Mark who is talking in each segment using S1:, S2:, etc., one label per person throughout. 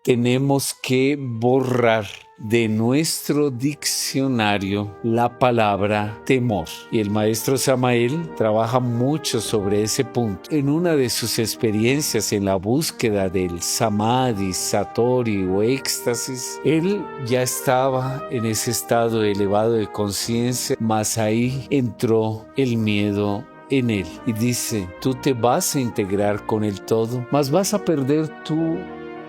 S1: tenemos que borrar de nuestro diccionario la palabra temor. Y el maestro Samael trabaja mucho sobre ese punto. En una de sus experiencias en la búsqueda del samadhi, satori o éxtasis, él ya estaba en ese estado elevado de conciencia, mas ahí entró el miedo en él. Y dice, tú te vas a integrar con el todo, mas vas a perder tu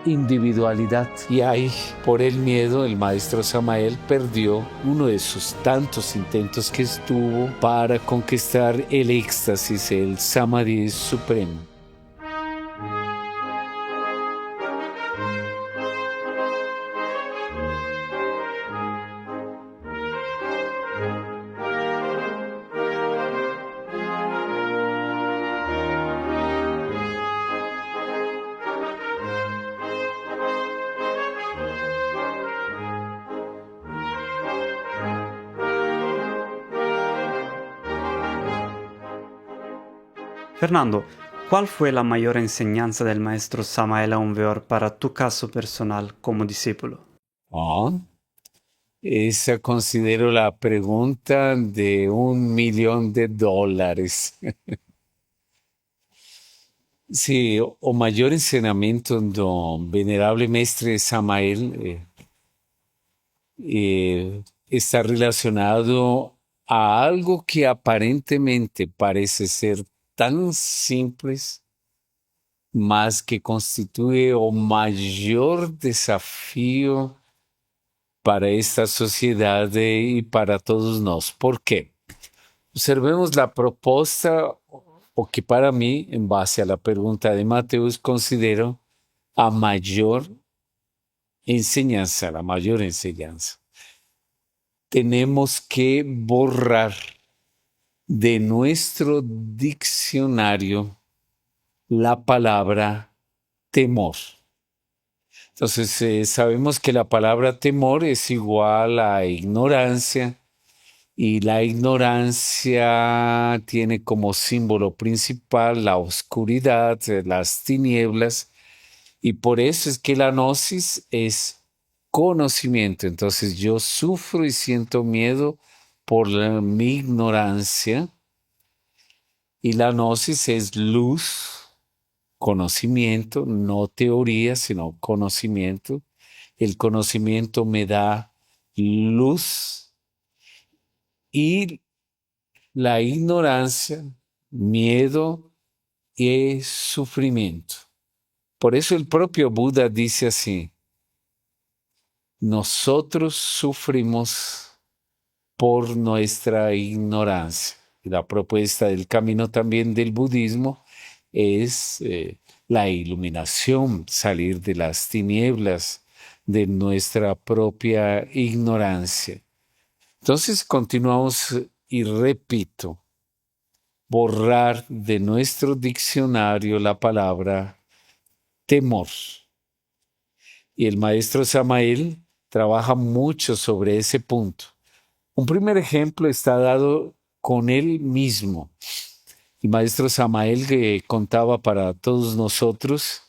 S1: individualidad. Y ahí, por el miedo, el maestro Samael perdió uno de sus tantos intentos que estuvo para conquistar el éxtasis, el samadhi supremo.
S2: Fernando, ¿cuál fue la mayor enseñanza del maestro Samael Aun Weor para tu caso personal como discípulo?
S1: Esa considero la pregunta de $1.000.000. Sí, o mayor ensinamento do venerable mestre Samael está relacionado a algo que aparentemente parece ser tan simples, mas que constituye o mayor desafío para esta sociedad y para todos nós. Por quê? Observemos la proposta, o que para mí, en base a la pregunta de Mateus, considero a mayor enseñanza, la mayor enseñanza. Tenemos que borrar de nuestro diccionario la palabra temor. Entonces, sabemos que la palabra temor es igual a ignorancia, y la ignorancia tiene como símbolo principal la oscuridad, las tinieblas, y por eso es que la gnosis es conocimiento. Entonces yo sufro y siento miedo por mi ignorancia, y la gnosis es luz, conocimiento, no teoría, sino conocimiento. El conocimiento me da luz, y la ignorancia, miedo y sufrimiento. Por eso el propio Buda dice así: nosotros sufrimos por nuestra ignorancia. Y la propuesta del camino también del budismo es la iluminación, salir de las tinieblas de nuestra propia ignorancia. Entonces continuamos y repito: borrar de nuestro diccionario la palabra temor. Y el maestro Samael trabaja mucho sobre ese punto. Un primer ejemplo está dado con él mismo. El maestro Samael contaba para todos nosotros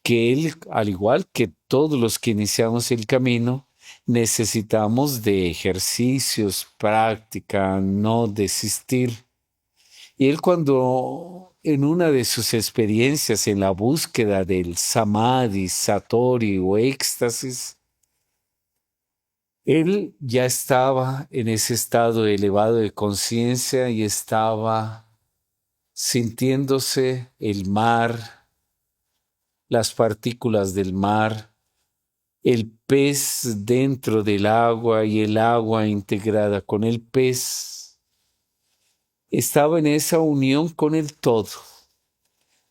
S1: que él, al igual que todos los que iniciamos el camino, necesitamos de ejercicios, práctica, no desistir. Y él, cuando en una de sus experiencias en la búsqueda del samadhi, satori o éxtasis, él ya estaba en ese estado elevado de conciencia y estaba sintiéndose el mar, las partículas del mar, el pez dentro del agua y el agua integrada con el pez. Estaba en esa unión con el todo.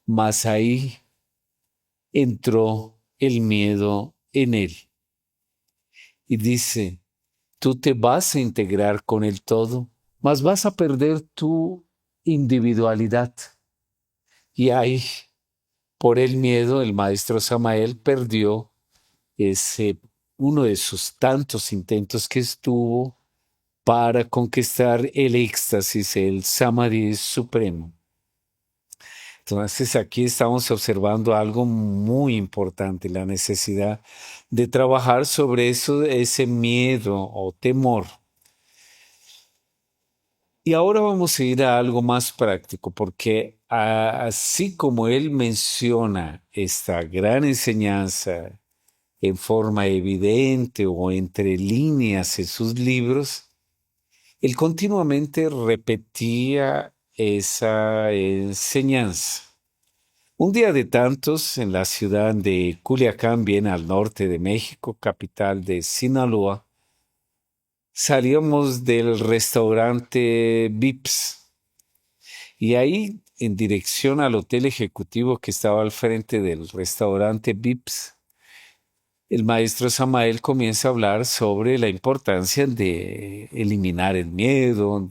S1: Mas ahí entró el miedo en él. Y dice, tú te vas a integrar con el todo, mas vas a perder tu individualidad. Y ahí, por el miedo, el maestro Samael perdió uno de sus tantos intentos que estuvo para conquistar el éxtasis, el samadhi supremo. Entonces aquí estamos observando algo muy importante, la necesidad de trabajar sobre eso, ese miedo o temor. Y ahora vamos a ir a algo más práctico, porque así como él menciona esta gran enseñanza en forma evidente o entre líneas en sus libros, él continuamente repetía esa enseñanza. Un día de tantos, en la ciudad de Culiacán, bien al norte de México, capital de Sinaloa, salíamos del restaurante Vips y ahí, en dirección al hotel ejecutivo que estaba al frente del restaurante Vips, el maestro Samael comienza a hablar sobre la importancia de eliminar el miedo,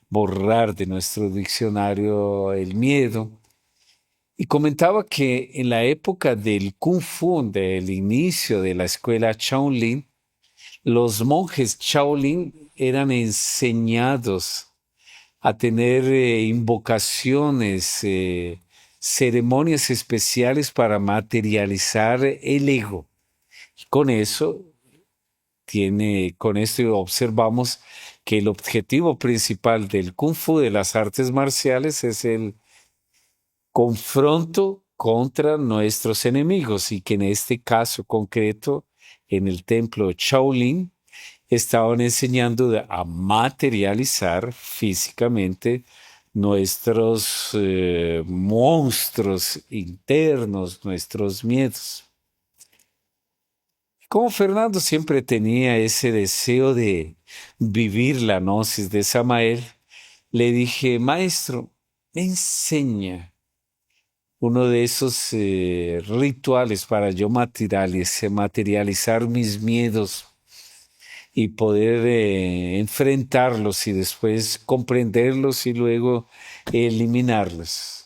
S1: borrar de nuestro diccionario el miedo. Y comentaba que en la época del Kung Fu, del inicio de la escuela Shaolin, los monjes Shaolin eran enseñados a tener invocaciones, ceremonias especiales para materializar el ego. Con eso con esto observamos que el objetivo principal del Kung Fu, de las artes marciales, es el confronto contra nuestros enemigos y que en este caso concreto, en el templo Shaolin, estaban enseñando a materializar físicamente nuestros monstruos internos, nuestros miedos. Como Fernando siempre tenía ese deseo de vivir la gnosis de Samael, le dije, maestro, me enseña uno de esos rituales para yo materializar mis miedos y poder enfrentarlos y después comprenderlos y luego eliminarlos.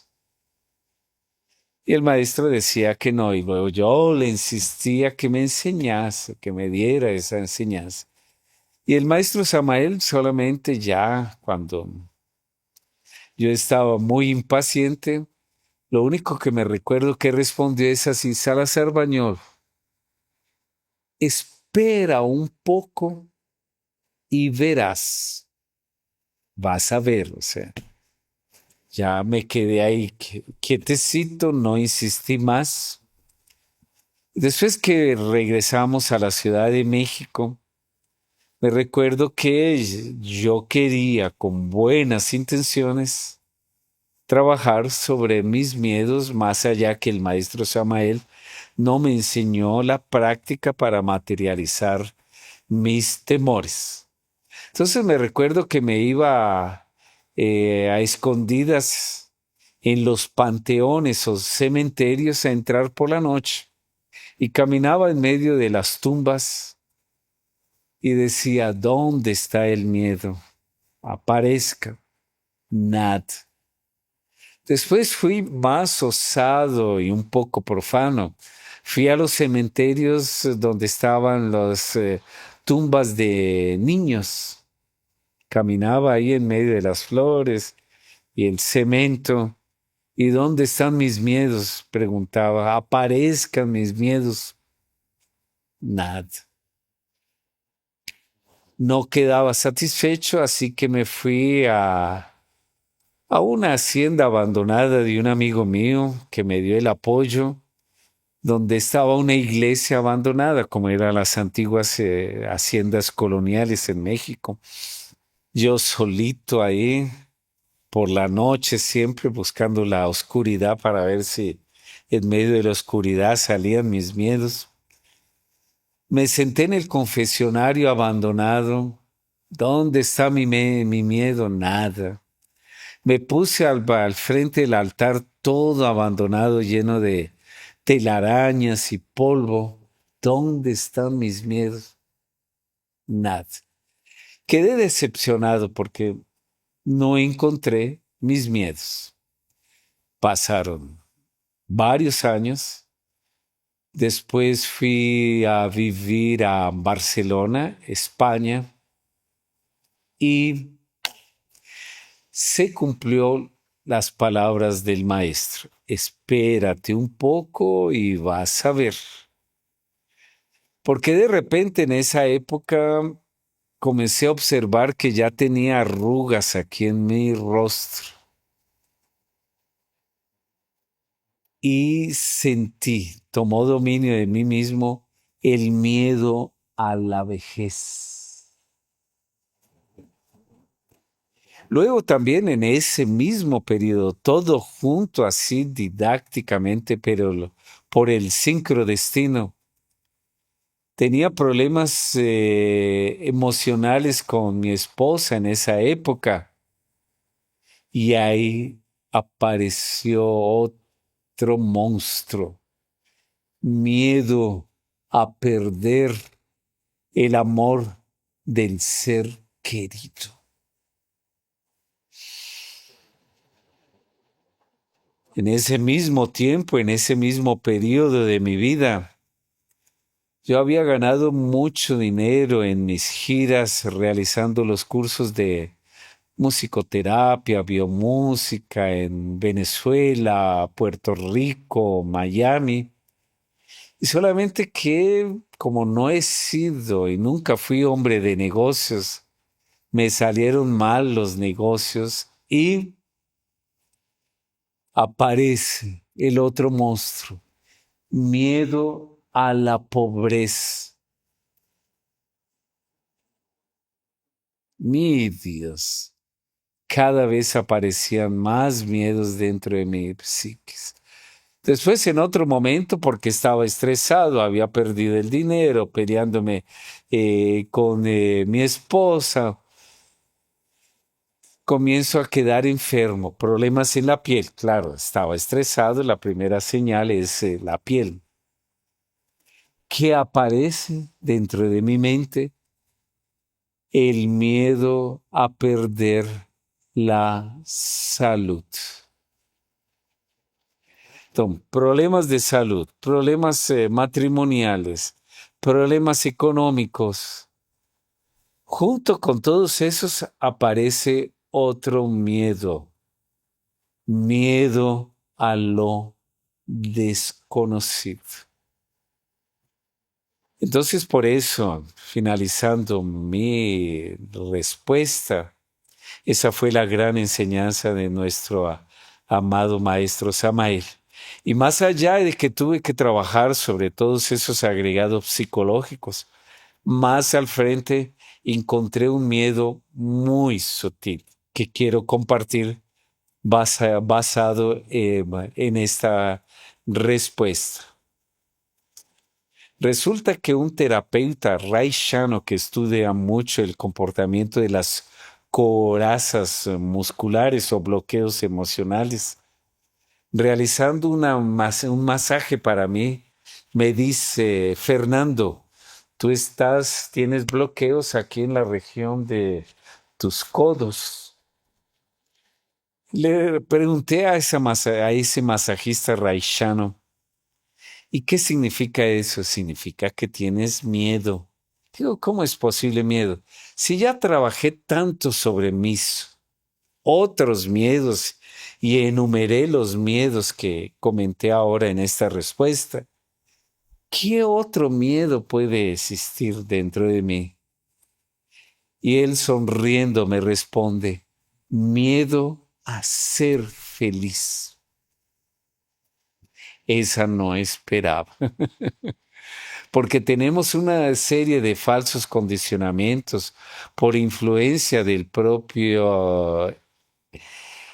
S1: Y el maestro decía que no, y luego yo le insistía que me enseñase, que me diera esa enseñanza. Y el maestro Samael solamente ya cuando yo estaba muy impaciente, lo único que me recuerdo que respondió es así, Salazar Bañol, espera un poco y verás, vas a ver, o sea, ya me quedé ahí quietecito, no insistí más. Después que regresamos a la Ciudad de México, me recuerdo que yo quería, con buenas intenciones, trabajar sobre mis miedos más allá que el maestro Samael no me enseñó la práctica para materializar mis temores. Entonces me recuerdo que me iba a escondidas en los panteones o cementerios a entrar por la noche y caminaba en medio de las tumbas y decía, ¿dónde está el miedo? Aparezca. Nada. Después fui más osado y un poco profano. Fui a los cementerios donde estaban las tumbas de niños. Caminaba ahí en medio de las flores y el cemento. ¿Y dónde están mis miedos? Preguntaba. Aparezcan mis miedos. Nada. No quedaba satisfecho, así que me fui a una hacienda abandonada de un amigo mío que me dio el apoyo, donde estaba una iglesia abandonada, como eran las antiguas haciendas coloniales en México. Yo solito ahí, por la noche, siempre buscando la oscuridad para ver si en medio de la oscuridad salían mis miedos. Me senté en el confesionario abandonado. ¿Dónde está mi miedo? Nada. Me puse al frente del altar todo abandonado, lleno de telarañas y polvo. ¿Dónde están mis miedos? Nada. Quedé decepcionado porque no encontré mis miedos. Pasaron varios años. Después fui a vivir a Barcelona, España, y se cumplió las palabras del maestro. Espérate un poco y vas a ver. Porque de repente en esa época comencé a observar que ya tenía arrugas aquí en mi rostro y sentí, tomó dominio de mí mismo el miedo a la vejez. Luego también en ese mismo periodo, todo junto así didácticamente, pero por el sincrodestino, tenía problemas emocionales con mi esposa en esa época y ahí apareció otro monstruo, miedo a perder el amor del ser querido. En ese mismo tiempo, en ese mismo periodo de mi vida, yo había ganado mucho dinero en mis giras realizando los cursos de musicoterapia, biomúsica en Venezuela, Puerto Rico, Miami. Y solamente que como no he sido y nunca fui hombre de negocios, me salieron mal los negocios y aparece el otro monstruo, miedo a la pobreza. Mi Dios, cada vez aparecían más miedos dentro de mi psiquis. Después, en otro momento, porque estaba estresado, había perdido el dinero, peleándome con mi esposa, comienzo a quedar enfermo, problemas en la piel. Claro, estaba estresado, la primera señal es la piel. ¿Qué aparece dentro de mi mente? El miedo a perder la salud. Entonces, problemas de salud, problemas matrimoniales, problemas económicos. Junto con todos esos aparece otro miedo, miedo a lo desconocido. Entonces, por eso, finalizando mi respuesta, esa fue la gran enseñanza de nuestro amado maestro Samael. Y más allá de que tuve que trabajar sobre todos esos agregados psicológicos, más al frente encontré un miedo muy sutil que quiero compartir basado en esta respuesta. Resulta que un terapeuta raishano que estudia mucho el comportamiento de las corazas musculares o bloqueos emocionales, realizando un masaje para mí, me dice, Fernando, tienes bloqueos aquí en la región de tus codos. Le pregunté a ese masajista raishano, ¿y qué significa eso? Significa que tienes miedo. Digo, ¿cómo es posible miedo? Si ya trabajé tanto sobre mis otros miedos y enumeré los miedos que comenté ahora en esta respuesta, ¿qué otro miedo puede existir dentro de mí? Y él sonriendo me responde, miedo a ser feliz. Esa no esperaba. Porque tenemos una serie de falsos condicionamientos por influencia del propio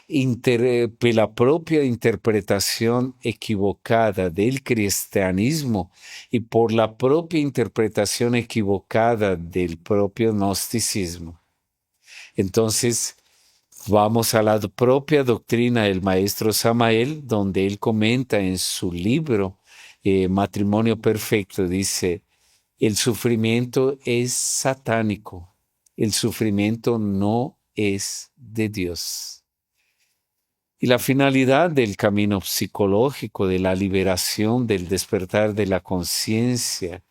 S1: la propia interpretación equivocada del cristianismo y por la propia interpretación equivocada del propio gnosticismo. Entonces, vamos a la propia doctrina del maestro Samael, donde él comenta en su libro Matrimonio Perfecto, dice, el sufrimiento es satánico, el sufrimiento no es de Dios. Y la finalidad del camino psicológico, de la liberación, del despertar de la conciencia,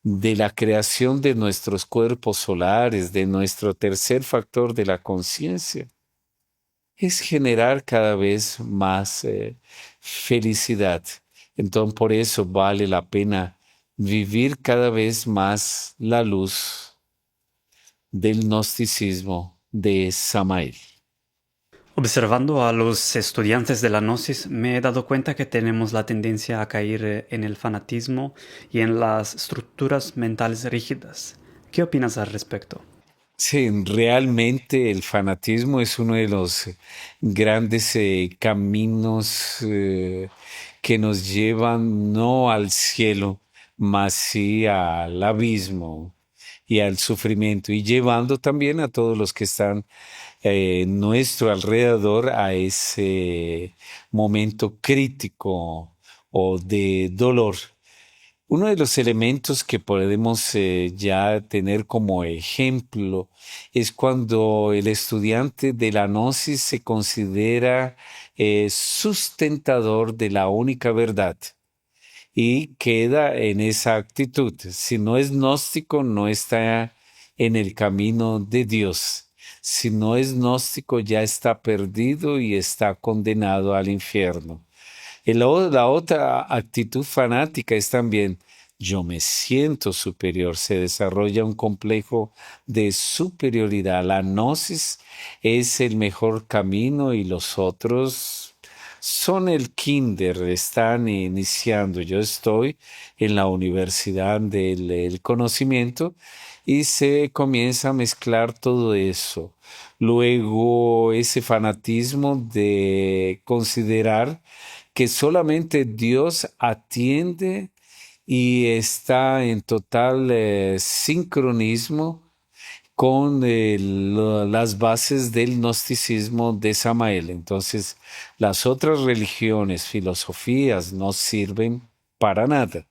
S1: de la creación de nuestros cuerpos solares, de nuestro tercer factor de la conciencia, es generar cada vez más felicidad. Entonces, por eso vale la pena vivir cada vez más la luz del gnosticismo de Samael.
S2: Observando a los estudiantes de la Gnosis, me he dado cuenta que tenemos la tendencia a caer en el fanatismo y en las estructuras mentales rígidas. ¿Qué opinas al respecto?
S1: Sí, realmente el fanatismo es uno de los grandes caminos que nos llevan no al cielo, mas sí al abismo y al sufrimiento, y llevando también a todos los que están nuestro alrededor a ese momento crítico o de dolor. Uno de los elementos que podemos ya tener como ejemplo es cuando el estudiante de la gnosis se considera sustentador de la única verdad y queda en esa actitud. Si no es gnóstico, no está en el camino de Dios. Si no es gnóstico, ya está perdido y está condenado al infierno. La otra actitud fanática es también, yo me siento superior, se desarrolla un complejo de superioridad. La gnosis es el mejor camino y los otros son el kinder, están iniciando. Yo estoy en la universidad del conocimiento y se comienza a mezclar todo eso. Luego ese fanatismo de considerar que solamente Dios atiende y está en total sincronismo con las bases del gnosticismo de Samael. Entonces, las otras religiones, filosofías no sirven para nada.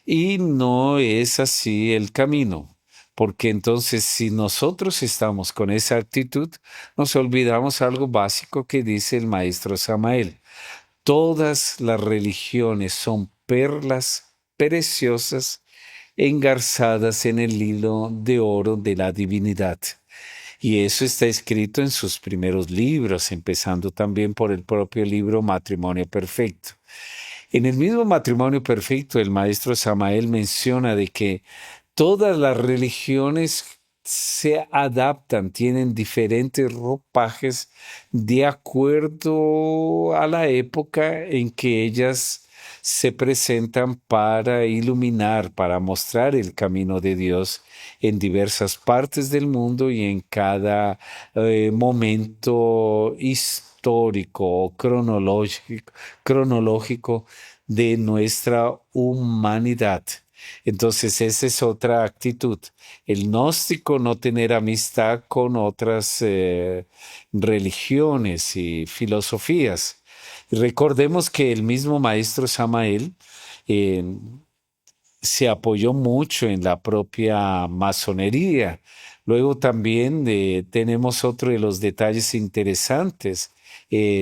S1: Y no es así el camino, porque entonces si nosotros estamos con esa actitud, nos olvidamos algo básico que dice el maestro Samael. Todas las religiones son perlas preciosas engarzadas en el hilo de oro de la divinidad. Y eso está escrito en sus primeros libros, empezando también por el propio libro Matrimonio Perfecto. En el mismo Matrimonio Perfecto, el maestro Samael menciona de que todas las religiones se adaptan, tienen diferentes ropajes de acuerdo a la época en que ellas se presentan para iluminar, para mostrar el camino de Dios en diversas partes del mundo y en cada momento histórico o cronológico de nuestra humanidad. Entonces, esa es otra actitud. El gnóstico no tener amistad con otras religiones y filosofías. Recordemos que el mismo maestro Samael eh, se apoyó mucho en la propia masonería. Luego también tenemos otro de los detalles interesantes.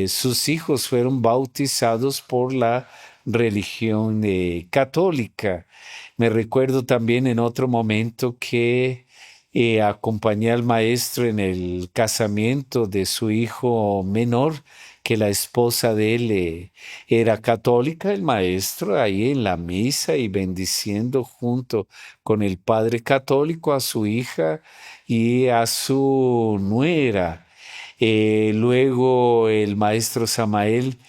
S1: Sus hijos fueron bautizados por la religión católica. Me recuerdo también en otro momento que acompañé al maestro en el casamiento de su hijo menor, que la esposa de él era católica, el maestro ahí en la misa y bendiciendo junto con el padre católico a su hija y a su nuera. Luego el maestro Samael,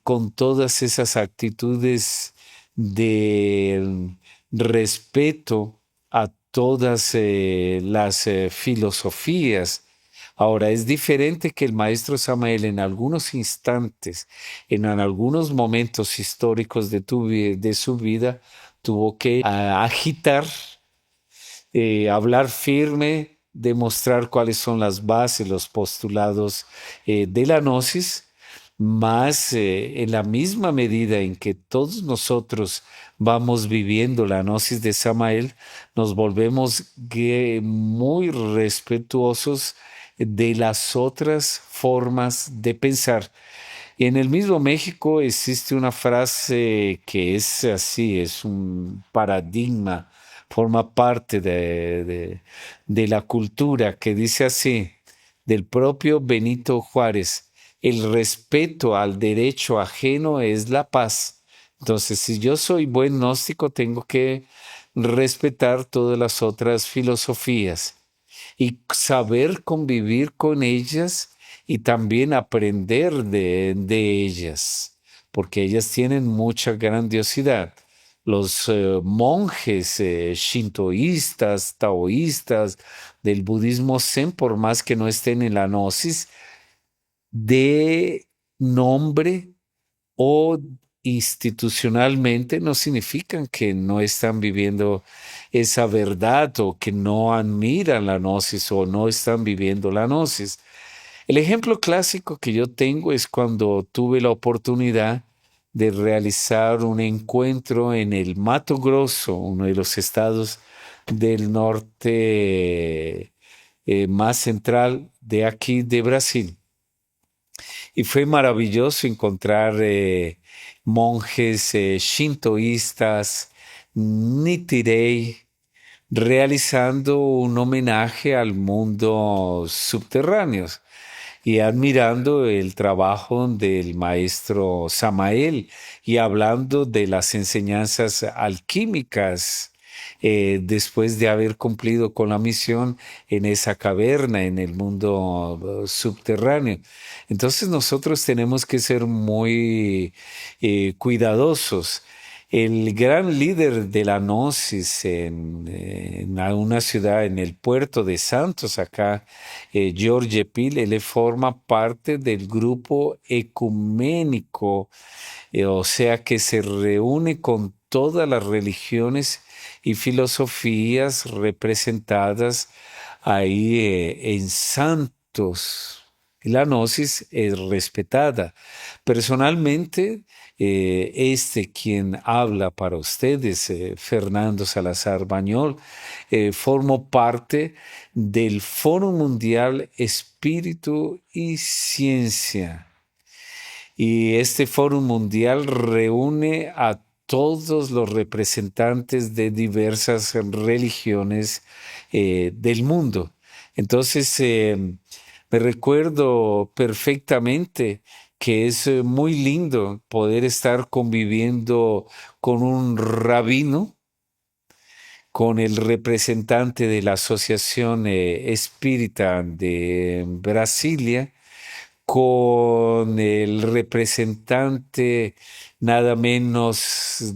S1: con todas esas actitudes de respeto a todas las filosofías. Ahora, es diferente que el maestro Samael en algunos instantes, en algunos momentos históricos de su vida, tuvo que agitar, hablar firme, demostrar cuáles son las bases, los postulados de la gnosis, más en la misma medida en que todos nosotros vamos viviendo la gnosis de Samael, nos volvemos muy respetuosos de las otras formas de pensar. Y en el mismo México existe una frase que es así, es un paradigma, forma parte de la cultura, que dice así: del propio Benito Juárez. El respeto al derecho ajeno es la paz. Entonces, si yo soy buen gnóstico, tengo que respetar todas las otras filosofías y saber convivir con ellas y también aprender de ellas, porque ellas tienen mucha grandiosidad. Los monjes shintoístas, taoístas, del budismo zen, por más que no estén en la gnosis, de nombre o institucionalmente no significan que no están viviendo esa verdad o que no admiran la gnosis o no están viviendo la gnosis. El ejemplo clásico que yo tengo es cuando tuve la oportunidad de realizar un encuentro en el Mato Grosso, uno de los estados del norte más central de aquí de Brasil. Y fue maravilloso encontrar monjes shintoístas, Nitirei, realizando un homenaje al mundo subterráneo y admirando el trabajo del maestro Samael y hablando de las enseñanzas alquímicas después de haber cumplido con la misión en esa caverna, en el mundo subterráneo. Entonces nosotros tenemos que ser muy cuidadosos. El gran líder de la Gnosis en una ciudad, en el puerto de Santos, acá, Jorge Pil, él forma parte del grupo ecuménico, o sea que se reúne con todas las religiones y filosofías representadas ahí en Santos. La gnosis es respetada. Personalmente, quien habla para ustedes, Fernando Salazar Bañol, formo parte del Foro Mundial Espíritu y Ciencia. Y este Foro Mundial reúne a todos los representantes de diversas religiones del mundo. Entonces, me recuerdo perfectamente que es muy lindo poder estar conviviendo con un rabino, con el representante de la Asociación Espírita de Brasilia, con el representante nada menos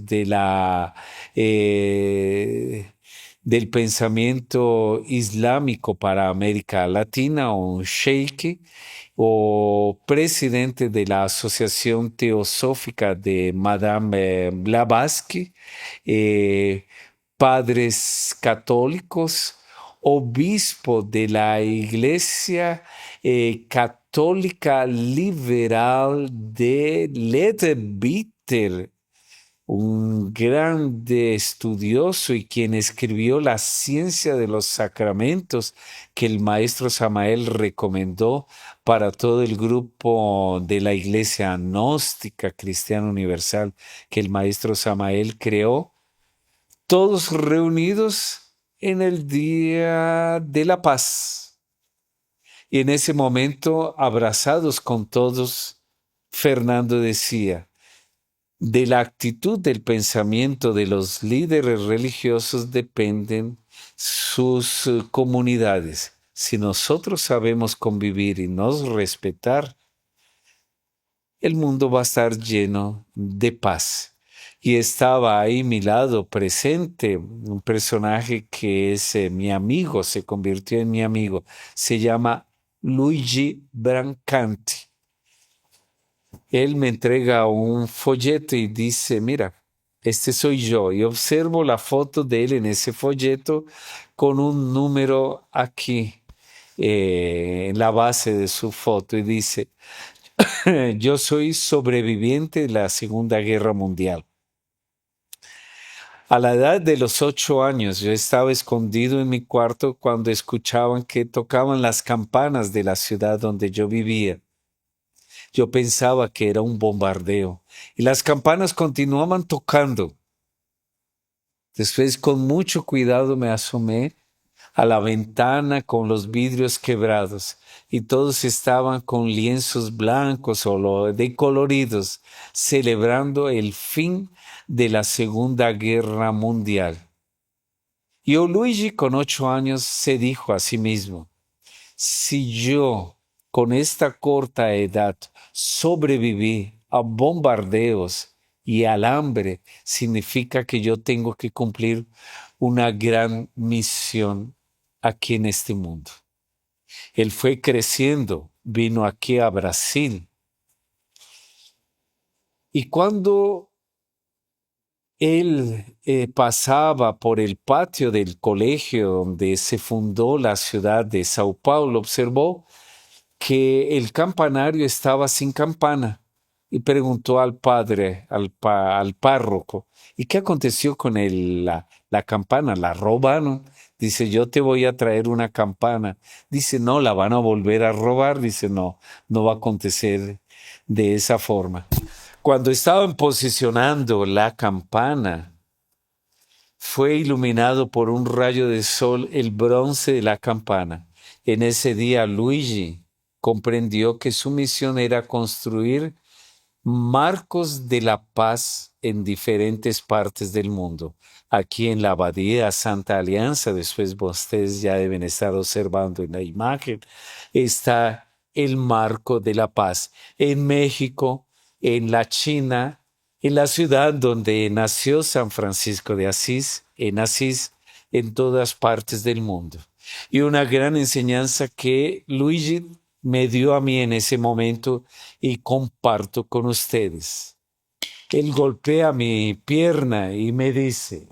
S1: del pensamiento islámico para América Latina, un sheikh, o presidente de la Asociación Teosófica de Madame Blavatsky, padres católicos, obispo de la Iglesia Católica Liberal de Leadbeater, un grande estudioso y quien escribió La ciencia de los sacramentos que el maestro Samael recomendó para todo el grupo de la Iglesia Gnóstica Cristiana Universal que el maestro Samael creó, todos reunidos en el Día de la Paz. Y en ese momento, abrazados con todos, Fernando decía, de la actitud del pensamiento de los líderes religiosos dependen sus comunidades. Si nosotros sabemos convivir y nos respetar, el mundo va a estar lleno de paz. Y estaba ahí a mi lado presente un personaje que es mi amigo, se convirtió en mi amigo. Se llama Luigi Brancanti. Él me entrega un folleto y dice, mira, este soy yo. Y observo la foto de él en ese folleto con un número aquí en la base de su foto y dice, yo soy sobreviviente de la Segunda Guerra Mundial. A la edad de los 8 años, yo estaba escondido en mi cuarto cuando escuchaban que tocaban las campanas de la ciudad donde yo vivía. Yo pensaba que era un bombardeo y las campanas continuaban tocando. Después, con mucho cuidado, me asomé a la ventana con los vidrios quebrados y todos estaban con lienzos blancos o decoloridos, celebrando el fin de la Segunda Guerra Mundial. Y Luigi, con 8 años, se dijo a sí mismo: si yo, con esta corta edad, sobreviví a bombardeos y al hambre, significa que yo tengo que cumplir una gran misión aquí en este mundo. Él fue creciendo, vino aquí a Brasil. Y cuando él pasaba por el patio del colegio donde se fundó la ciudad de Sao Paulo, observó que el campanario estaba sin campana y preguntó al padre, al párroco: ¿y qué aconteció con la campana? ¿La robaron? Dice: yo te voy a traer una campana. Dice: no, la van a volver a robar. Dice: no, no va a acontecer de esa forma. Cuando estaban posicionando la campana, fue iluminado por un rayo de sol el bronce de la campana. En ese día Luigi comprendió que su misión era construir marcos de la paz en diferentes partes del mundo. Aquí en la Abadía Santa Alianza, después ustedes ya deben estar observando en la imagen, está el marco de la paz. En México, en la China, en la ciudad donde nació San Francisco de Asís, en todas partes del mundo. Y una gran enseñanza que Luigi me dio a mí en ese momento y comparto con ustedes. Él golpea mi pierna y me dice: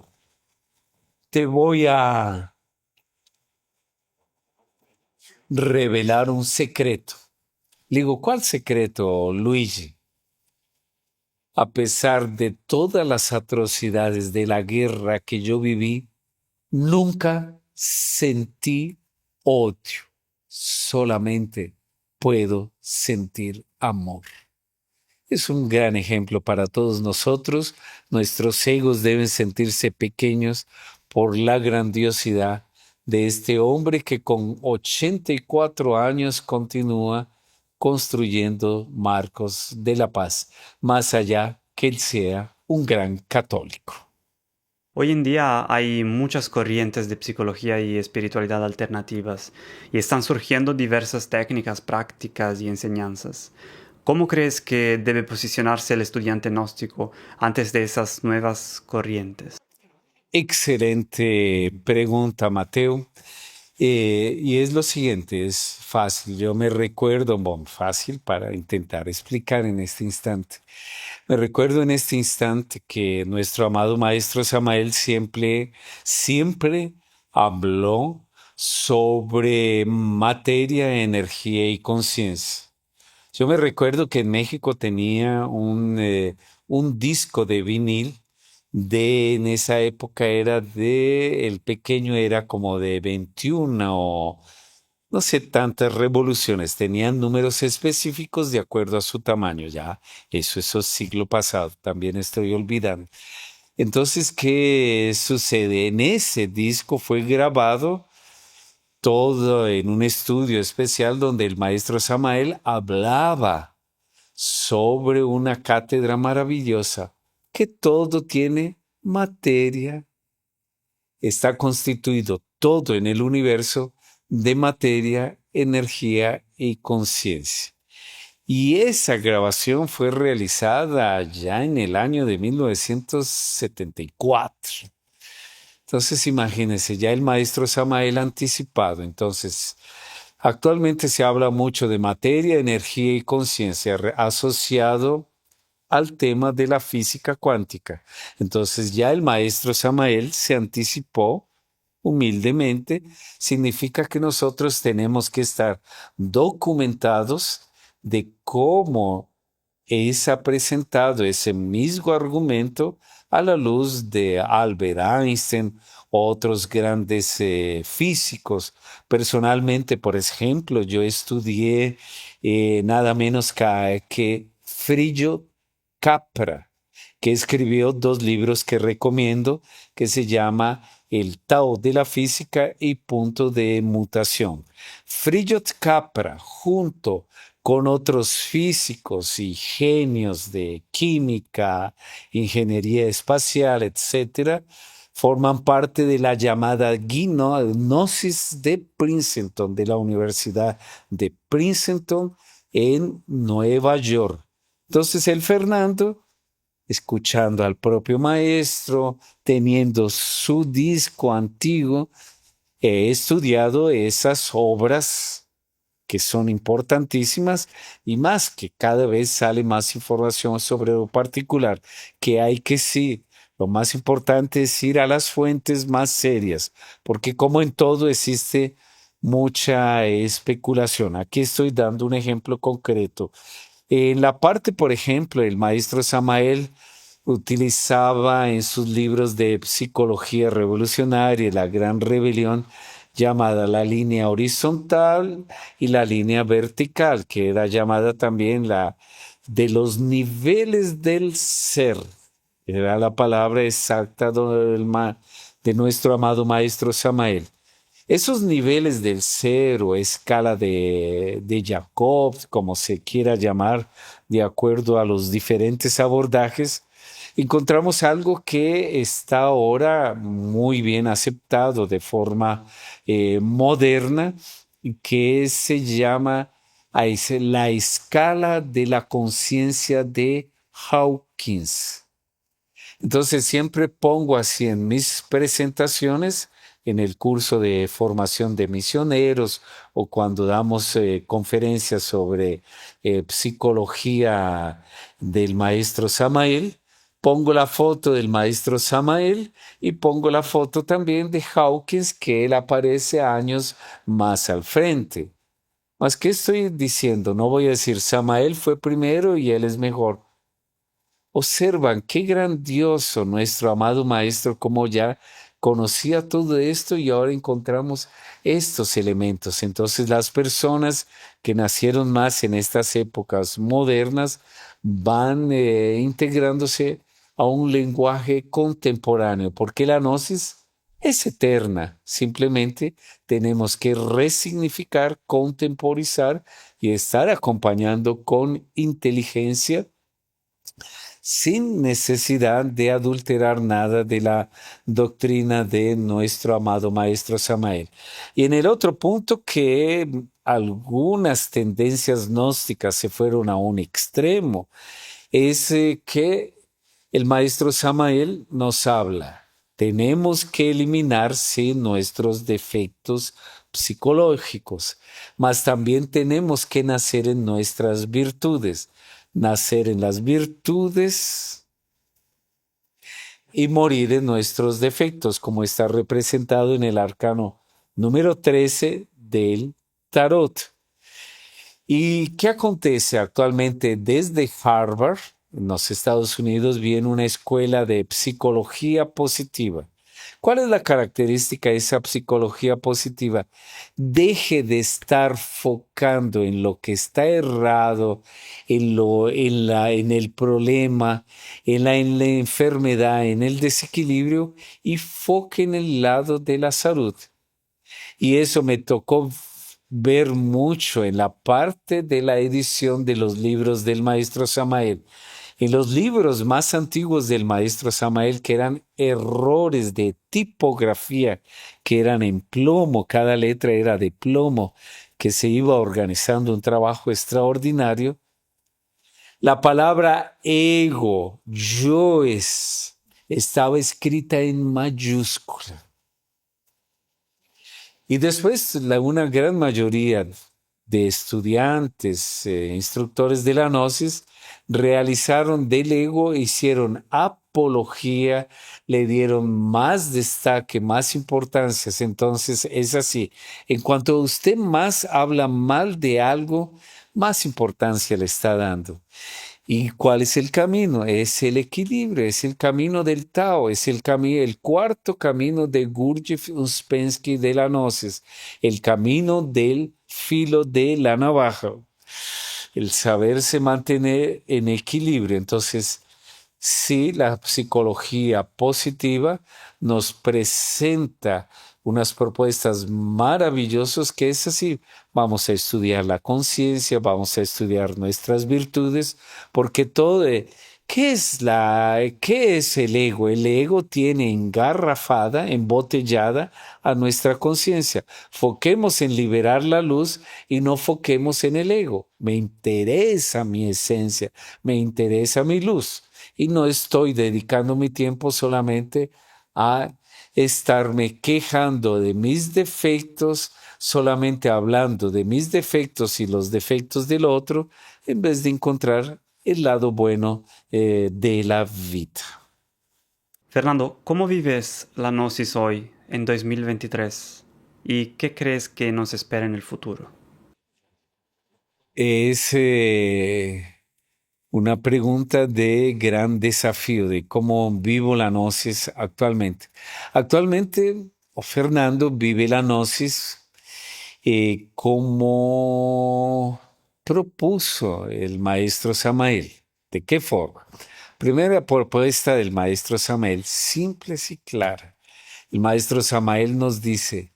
S1: te voy a revelar un secreto. Le digo: ¿cuál secreto, Luigi? A pesar de todas las atrocidades de la guerra que yo viví, nunca sentí odio, solamente puedo sentir amor. Es un gran ejemplo para todos nosotros. Nuestros egos deben sentirse pequeños por la grandiosidad de este hombre que con 84 años continúa construyendo marcos de la paz, más allá que él sea un gran católico.
S2: Hoy en día hay muchas corrientes de psicología y espiritualidad alternativas y están surgiendo diversas técnicas, prácticas y enseñanzas. ¿Cómo crees que debe posicionarse el estudiante gnóstico antes de esas nuevas corrientes?
S1: Excelente pregunta, Mateo. Y es lo siguiente, es fácil. Yo me recuerdo, fácil para intentar explicar en este instante. Me recuerdo en este instante que nuestro amado Maestro Samael siempre habló sobre materia, energía y conciencia. Yo me recuerdo que en México tenía un disco de vinil en esa época el pequeño era como de 21 o no sé tantas revoluciones, tenían números específicos de acuerdo a su tamaño, ya eso es siglo pasado, también estoy olvidando. Entonces, ¿qué sucede? En ese disco fue grabado todo en un estudio especial donde el maestro Samael hablaba sobre una cátedra maravillosa, que todo tiene materia, está constituido todo en el universo de materia, energía y conciencia. Y esa grabación fue realizada ya en el año de 1974. Entonces, imagínense, ya el maestro Samael anticipado. Entonces, actualmente se habla mucho de materia, energía y conciencia asociado al tema de la física cuántica. Entonces, ya el maestro Samael se anticipó humildemente. Significa que nosotros tenemos que estar documentados de cómo ha presentado ese mismo argumento a la luz de Albert Einstein, otros grandes físicos. Personalmente, por ejemplo, yo estudié nada menos que Frillo Capra, que escribió dos libros que recomiendo, que se llama El Tao de la Física y Punto de Mutación. Fríjolf Capra, junto con otros físicos y genios de química, ingeniería espacial, etcétera, forman parte de la llamada Gnosis de Princeton, de la Universidad de Princeton en Nueva York. Entonces el Fernando, escuchando al propio maestro, teniendo su disco antiguo, he estudiado esas obras que son importantísimas y más que cada vez sale más información sobre lo particular, que hay que sí, lo más importante es ir a las fuentes más serias, porque como en todo existe mucha especulación. Aquí estoy dando un ejemplo concreto. En la parte, por ejemplo, el maestro Samael utilizaba en sus libros de psicología revolucionaria la gran rebelión llamada la línea horizontal y la línea vertical, que era llamada también la de los niveles del ser. Era la palabra exacta de nuestro amado maestro Samael. Esos niveles del ser o escala de Jacob, como se quiera llamar, de acuerdo a los diferentes abordajes, encontramos algo que está ahora muy bien aceptado de forma moderna, que se llama la escala de la conciencia de Hawkins. Entonces siempre pongo así en mis presentaciones, en el curso de formación de misioneros o cuando damos conferencias sobre psicología del maestro Samael, pongo la foto del maestro Samael y pongo la foto también de Hawkins, que él aparece años más al frente. Mas, ¿qué estoy diciendo? No voy a decir Samael fue primero y él es mejor. Observan qué grandioso nuestro amado Maestro, como ya conocía todo esto y ahora encontramos estos elementos. Entonces las personas que nacieron más en estas épocas modernas van integrándose a un lenguaje contemporáneo, porque la gnosis es eterna. Simplemente tenemos que resignificar, contemporizar y estar acompañando con inteligencia sin necesidad de adulterar nada de la doctrina de nuestro amado Maestro Samael. Y en el otro punto que algunas tendencias gnósticas se fueron a un extremo, es que el Maestro Samael nos habla. Tenemos que eliminar, sí, nuestros defectos psicológicos, mas también tenemos que nacer en nuestras virtudes, nacer en las virtudes y morir en nuestros defectos, como está representado en el arcano número 13 del tarot. ¿Y qué acontece actualmente desde Harvard, en los Estados Unidos, viene una escuela de psicología positiva? ¿Cuál es la característica de esa psicología positiva? Deje de estar focando en lo que está errado, en el problema, en la enfermedad, en el desequilibrio y foque en el lado de la salud. Y eso me tocó ver mucho en la parte de la edición de los libros del maestro Samael. En los libros más antiguos del maestro Samael, que eran errores de tipografía, que eran en plomo, cada letra era de plomo, que se iba organizando un trabajo extraordinario, la palabra ego, estaba escrita en mayúscula. Y después una gran mayoría de estudiantes, instructores de la gnosis, realizaron del ego, hicieron apología, le dieron más destaque, más importancias. Entonces es así. En cuanto usted más habla mal de algo, más importancia le está dando. ¿Y cuál es el camino? Es el equilibrio, es el camino del Tao, es el cuarto camino de Gurdjieff Uspensky de la Gnosis, el camino del filo de la navaja, el saberse mantener en equilibrio. Entonces, Sí, la psicología positiva nos presenta unas propuestas maravillosas que es así. Vamos a estudiar la conciencia, vamos a estudiar nuestras virtudes, porque ¿qué es el ego? El ego tiene engarrafada, embotellada a nuestra conciencia. Foquemos en liberar la luz y no foquemos en el ego. Me interesa mi esencia, me interesa mi luz y no estoy dedicando mi tiempo solamente a estarme quejando de mis defectos, solamente hablando de mis defectos y los defectos del otro, en vez de encontrar el lado bueno de la vida.
S2: Fernando, ¿cómo vives la Gnosis hoy, en 2023? ¿Y qué crees que nos espera en el futuro?
S1: Es una pregunta de gran desafío de cómo vivo la gnosis actualmente. Actualmente, Fernando vive la gnosis como propuso el maestro Samael. ¿De qué forma? Primera propuesta del maestro Samael, simple y clara. El maestro Samael nos dice,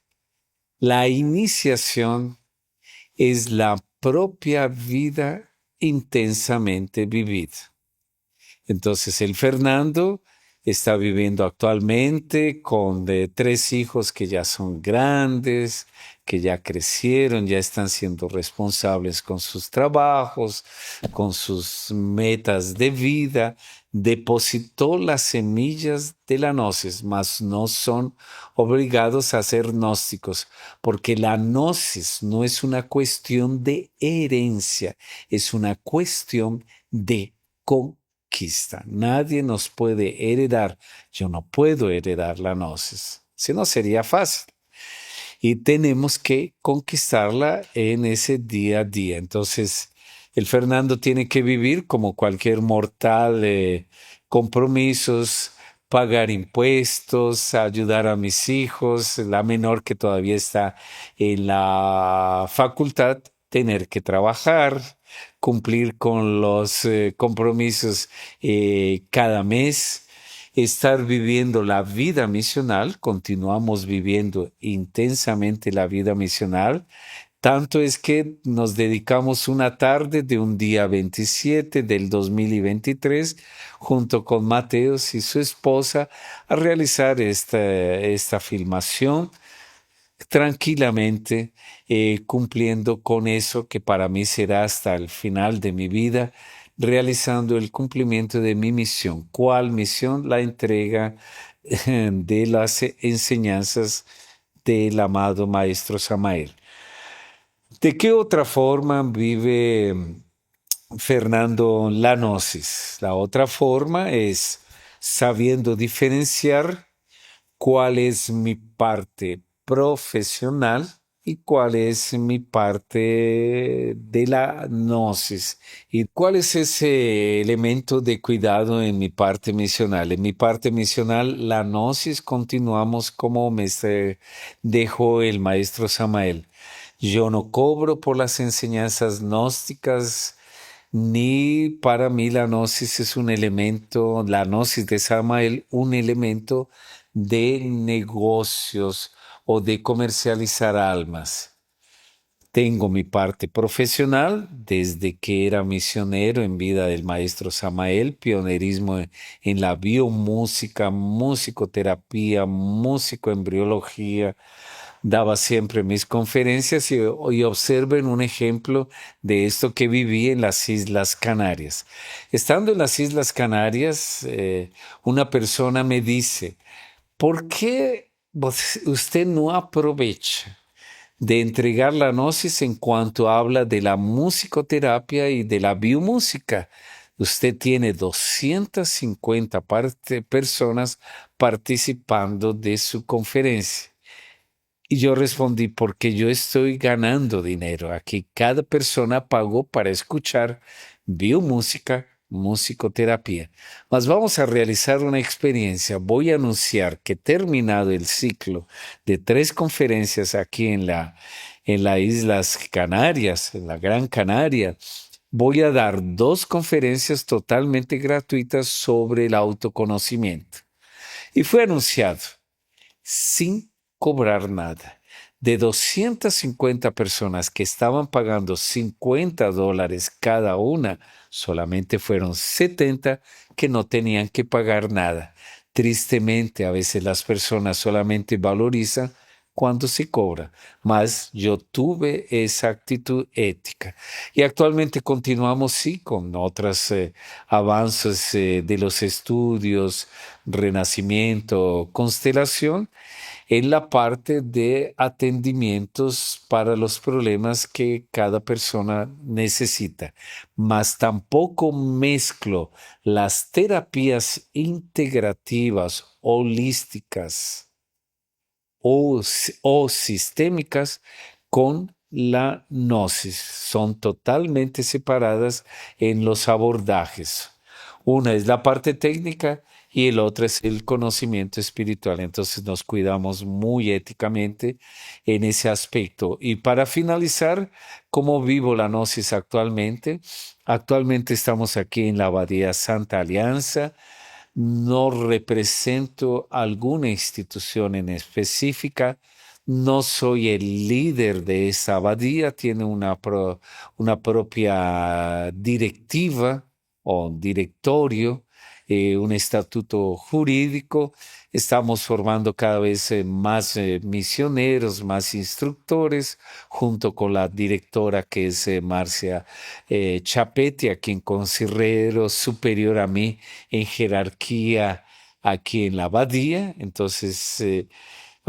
S1: la iniciación es la propia vida intensamente vivida. Entonces el Fernando está viviendo actualmente con 3 hijos que ya son grandes, que ya crecieron, ya están siendo responsables con sus trabajos, con sus metas de vida. Depositó las semillas de la gnosis, mas no son obligados a ser gnósticos, porque la gnosis no es una cuestión de herencia, es una cuestión de conquista. Nadie nos puede heredar. Yo no puedo heredar la gnosis, si no sería fácil. Y tenemos que conquistarla en ese día a día. Entonces, el Fernando tiene que vivir como cualquier mortal, compromisos, pagar impuestos, ayudar a mis hijos, la menor que todavía está en la facultad, tener que trabajar, cumplir con los compromisos cada mes, estar viviendo la vida misional, continuamos viviendo intensamente la vida misional. Tanto es que nos dedicamos una tarde de un día 27 del 2023, junto con Mateos y su esposa, a realizar esta filmación tranquilamente, cumpliendo con eso que para mí será hasta el final de mi vida, realizando el cumplimiento de mi misión. ¿Cuál misión? La entrega de las enseñanzas del amado Maestro Samael. ¿De qué otra forma vive Fernando la gnosis? La otra forma es sabiendo diferenciar cuál es mi parte profesional y cuál es mi parte de la gnosis y cuál es ese elemento de cuidado en mi parte misional. En mi parte misional, la gnosis continuamos como me dejó el maestro Samael. Yo no cobro por las enseñanzas gnósticas, ni para mí la gnosis es un elemento, la gnosis de Samael, un elemento de negocios o de comercializar almas. Tengo mi parte profesional desde que era misionero en vida del maestro Samael, pionerismo en la biomúsica, musicoterapia, musicoembriología. Daba siempre mis conferencias y observen un ejemplo de esto que viví en las Islas Canarias. Estando en las Islas Canarias, una persona me dice, ¿por qué usted no aprovecha de entregar la gnosis en cuanto habla de la musicoterapia y de la biomúsica? Usted tiene 250 personas participando de su conferencia. Y yo respondí, porque yo estoy ganando dinero. Aquí cada persona pagó para escuchar biomúsica, musicoterapia. Mas vamos a realizar una experiencia. Voy a anunciar que terminado el ciclo de 3 conferencias aquí en las Islas Canarias, en la Gran Canaria, voy a dar 2 conferencias totalmente gratuitas sobre el autoconocimiento. Y fue anunciado sin cobrar nada. De 250 personas que estaban pagando $50 cada una, solamente fueron 70 que no tenían que pagar nada. Tristemente, a veces las personas solamente valorizan cuando se cobra, mas yo tuve esa actitud ética. Y actualmente continuamos, sí, con otros avances de los estudios, renacimiento, constelación, en la parte de atendimientos para los problemas que cada persona necesita. Mas tampoco mezclo las terapias integrativas, holísticas o sistémicas con la gnosis. Son totalmente separadas en los abordajes. Una es la parte técnica y el otro es el conocimiento espiritual. Entonces nos cuidamos muy éticamente en ese aspecto. Y para finalizar, ¿cómo vivo la gnosis actualmente? Actualmente estamos aquí en la Abadía Santa Alianza. No represento alguna institución en específica, no soy el líder de esa abadía, tiene una propia directiva o directorio, un estatuto jurídico. Estamos formando cada vez más misioneros, más instructores, junto con la directora que es Marcia Chapetti, a quien considero superior a mí en jerarquía aquí en la abadía. Entonces,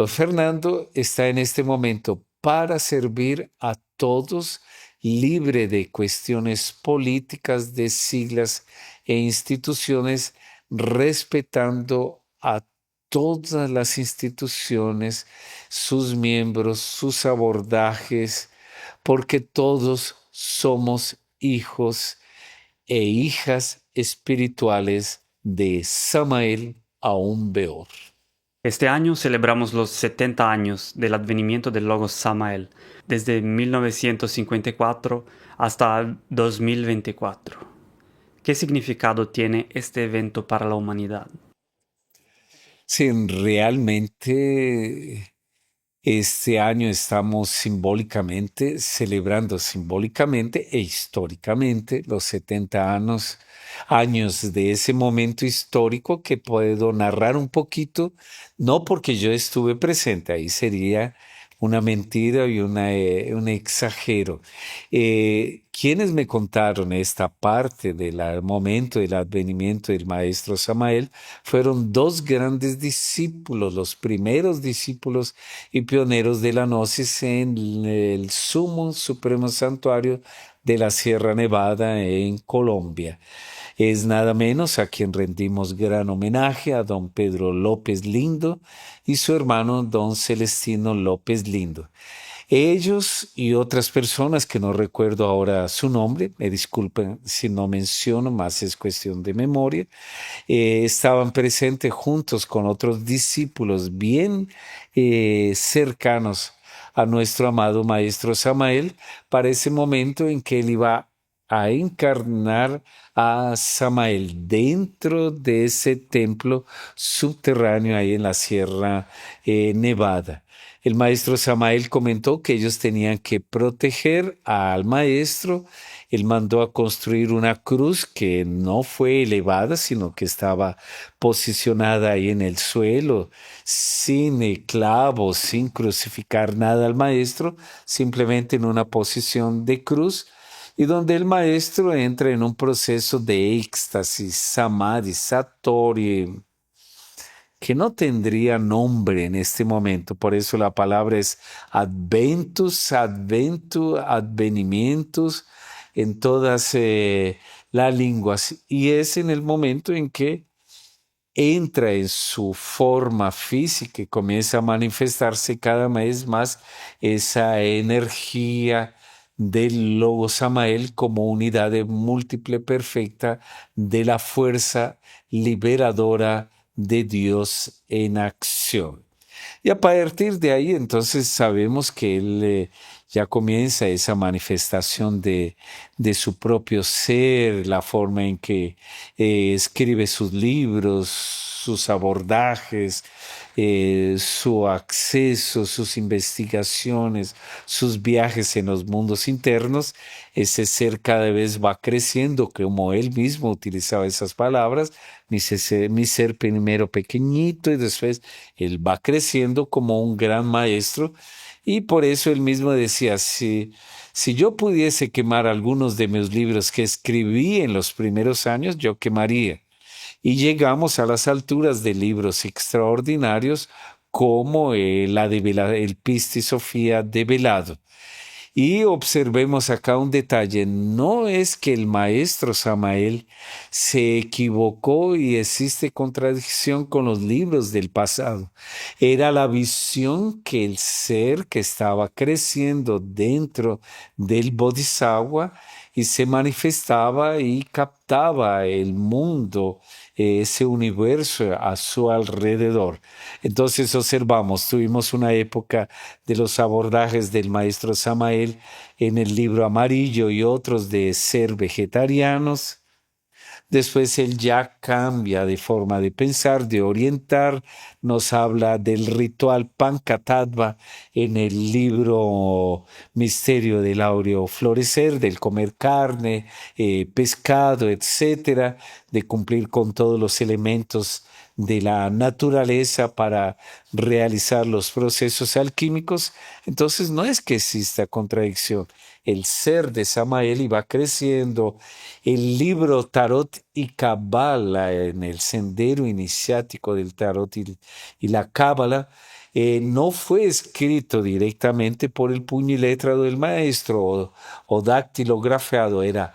S1: Fernando está en este momento para servir a todos, libre de cuestiones políticas, de siglas e instituciones, respetando a todas las instituciones, sus miembros, sus abordajes, porque todos somos hijos e hijas espirituales de Samael Aún Beor.
S2: Este año celebramos los 70 años del advenimiento del Logos Samael, desde 1954 hasta 2024. ¿Qué significado tiene este evento para la humanidad?
S1: Sí, realmente este año estamos simbólicamente celebrando simbólicamente e históricamente los 70 años de ese momento histórico que puedo narrar un poquito, no porque yo estuve presente, ahí sería una mentira y un exagero. Quienes me contaron esta parte del momento del advenimiento del maestro Samael fueron 2 grandes discípulos, los primeros discípulos y pioneros de la gnosis en el Sumo Supremo Santuario de la Sierra Nevada en Colombia. Es nada menos a quien rendimos gran homenaje, a don Pedro López Lindo y su hermano don Celestino López Lindo. Ellos y otras personas que no recuerdo ahora su nombre, me disculpen si no menciono, más es cuestión de memoria, estaban presentes juntos con otros discípulos bien cercanos a nuestro amado Maestro Samael para ese momento en que él iba a encarnar a Samael dentro de ese templo subterráneo ahí en la Sierra Nevada. El maestro Samael comentó que ellos tenían que proteger al maestro. Él mandó a construir una cruz que no fue elevada, sino que estaba posicionada ahí en el suelo, sin clavos, sin crucificar nada al maestro, simplemente en una posición de cruz, y donde el maestro entra en un proceso de éxtasis, samadhi, satori, que no tendría nombre en este momento. Por eso la palabra es adventus, advenimientos en todas las lenguas. Y es en el momento en que entra en su forma física y comienza a manifestarse cada vez más esa energía del Logo Samael como unidad de múltiple perfecta de la fuerza liberadora de Dios en acción. Y a partir de ahí, entonces, sabemos que él ya comienza esa manifestación de su propio ser, la forma en que escribe sus libros, sus abordajes, su acceso, sus investigaciones, sus viajes en los mundos internos. Ese ser cada vez va creciendo, como él mismo utilizaba esas palabras, mi ser primero pequeñito y después él va creciendo como un gran maestro. Y por eso él mismo decía, si yo pudiese quemar algunos de mis libros que escribí en los primeros años, yo quemaría. Y llegamos a las alturas de libros extraordinarios como el Pisti Sofía develado. Y observemos acá un detalle, no es que el maestro Samael se equivocó y existe contradicción con los libros del pasado. Era la visión que el ser que estaba creciendo dentro del Bodhisattva y se manifestaba y captaba el mundo, ese universo a su alrededor. Entonces observamos, tuvimos una época de los abordajes del maestro Samael en el libro amarillo y otros de ser vegetarianos. Después él ya cambia de forma de pensar, de orientar, nos habla del ritual Pancatattva en el libro Misterio del Áureo Florecer, del comer carne, pescado, etcétera, de cumplir con todos los elementos de la naturaleza para realizar los procesos alquímicos. Entonces no es que exista contradicción. El ser de Samael iba creciendo. El libro Tarot y Cábala, en el sendero iniciático del Tarot y la Cábala, no fue escrito directamente por el puño y letra del maestro o dactilografiado, era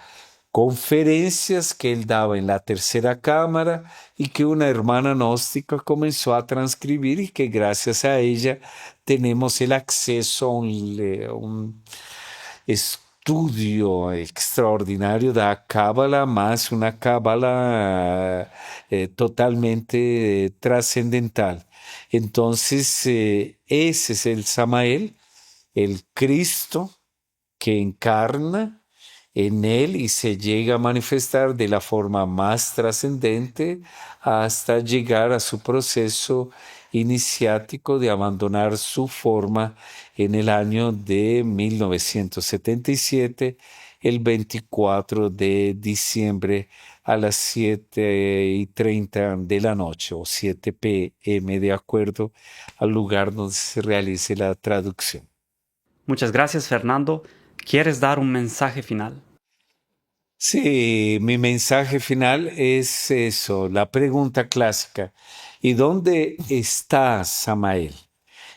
S1: conferencias que él daba en la tercera cámara y que una hermana gnóstica comenzó a transcribir y que gracias a ella tenemos el acceso a un estudio extraordinario de la Cábala, más una Cábala totalmente trascendental. Entonces, ese es el Samael, el Cristo que encarna en él y se llega a manifestar de la forma más trascendente hasta llegar a su proceso iniciático de abandonar su forma en el año de 1977, el 24 de diciembre a las 7:30 de la noche o 7 p.m. de acuerdo al lugar donde se realice la traducción.
S2: Muchas gracias, Fernando. ¿Quieres dar un mensaje final?
S1: Sí, mi mensaje final es eso, la pregunta clásica. ¿Y dónde está Samael?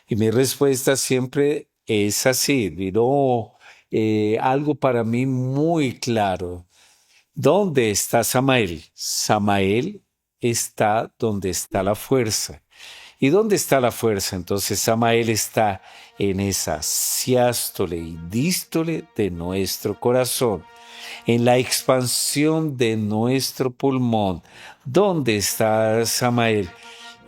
S1: Y mi respuesta siempre es así, diró algo para mí muy claro. ¿Dónde está Samael? Samael está donde está la fuerza. ¿Y dónde está la fuerza? Entonces Samael está en esa siástole y dístole de nuestro corazón, en la expansión de nuestro pulmón. ¿Dónde está Samael?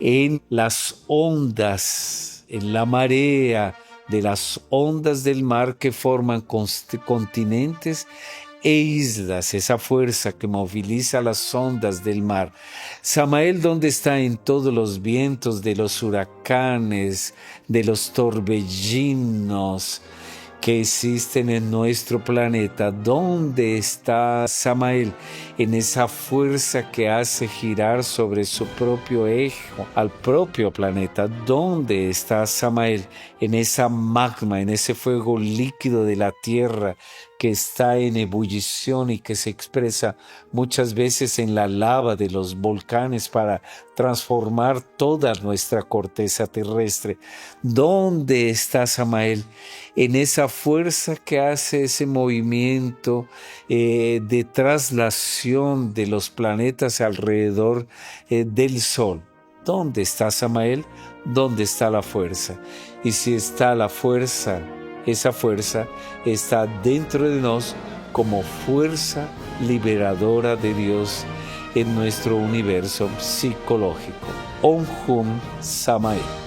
S1: En las ondas, en la marea de las ondas del mar que forman continentes e islas, esa fuerza que moviliza las ondas del mar. Samael, ¿dónde está en todos los vientos de los huracanes, de los torbellinos que existen en nuestro planeta? ¿Dónde está Samael? En esa fuerza que hace girar sobre su propio eje al propio planeta. ¿Dónde está Samael? En esa magma, en ese fuego líquido de la Tierra que está en ebullición y que se expresa muchas veces en la lava de los volcanes para transformar toda nuestra corteza terrestre. ¿Dónde está Samael? En esa fuerza que hace ese movimiento de traslación de los planetas alrededor del Sol. ¿Dónde está Samael? ¿Dónde está la fuerza? Y si está la fuerza, esa fuerza está dentro de nosotros como fuerza liberadora de Dios en nuestro universo psicológico. Om Hum Samael.